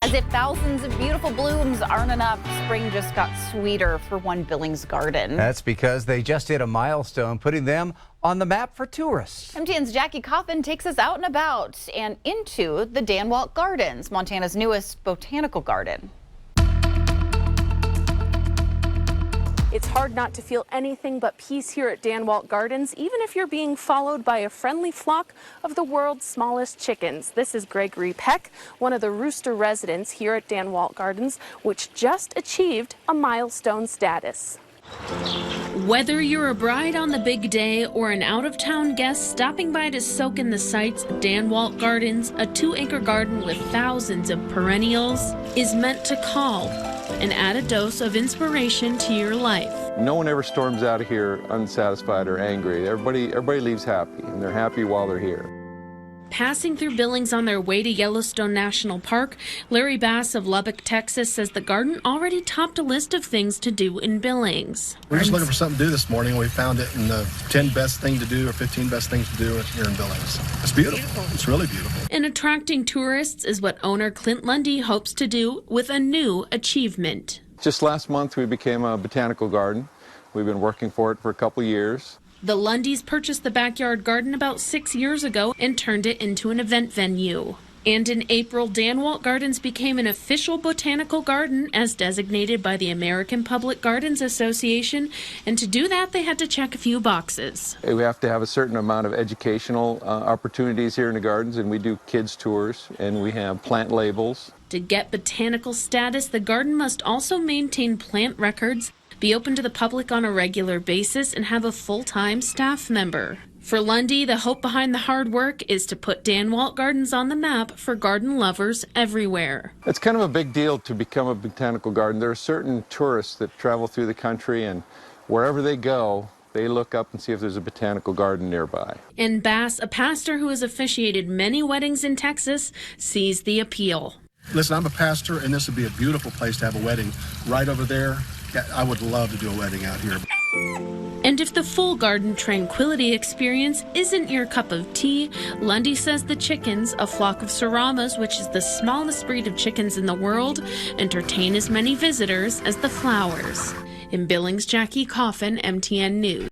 As if thousands of beautiful blooms aren't enough, spring just got sweeter for one Billings garden. That's because they just hit a milestone, putting them on the map for tourists. MTN's Jackie Coffin takes us out and about and into the Danwalt Gardens, Montana's newest botanical garden. It's hard not to feel anything but peace here at Danwalt Gardens, even if you're being followed by a friendly flock of the world's smallest chickens. This is Gregory Peck, one of the rooster residents here at Danwalt Gardens, which just achieved a milestone status. Whether you're a bride on the big day or an out-of-town guest stopping by to soak in the sights, Danwalt Gardens, a 2-acre garden with thousands of perennials, is meant to calm and add a dose of inspiration to your life. No one ever storms out of here unsatisfied or angry. Everybody leaves happy, and they're happy while they're here. Passing through Billings on their way to Yellowstone National Park, Larry Bass of Lubbock, Texas, says the garden already topped a list of things to do in Billings. We're just looking for something to do this morning. We found it in the 10 best thing to do or 15 best things to do here in Billings. It's beautiful. It's really beautiful. And attracting tourists is what owner Clint Lundy hopes to do with a new achievement. Just last month, we became a botanical garden. We've been working for it for a couple years. The Lundys purchased the backyard garden about 6 years ago and turned it into an event venue. And in April, Danwalt Gardens became an official botanical garden as designated by the American Public Gardens Association. And to do that, they had to check a few boxes. We have to have a certain amount of educational opportunities here in the gardens, and we do kids tours, and we have plant labels. To get botanical status, the garden must also maintain plant records, be open to the public on a regular basis, and have a full-time staff member. For Lundy, the hope behind the hard work is to put Danwalt Gardens on the map for garden lovers everywhere. It's kind of a big deal to become a botanical garden. There are certain tourists that travel through the country, and wherever they go, they look up and see if there's a botanical garden nearby. And Bass, a pastor who has officiated many weddings in Texas, sees the appeal. Listen, I'm a pastor, and this would be a beautiful place to have a wedding right over there. Yeah, I would love to do a wedding out here. And if the full garden tranquility experience isn't your cup of tea, Lundy says the chickens, a flock of Saramas, which is the smallest breed of chickens in the world, entertain as many visitors as the flowers. In Billings, Jackie Coffin, MTN News.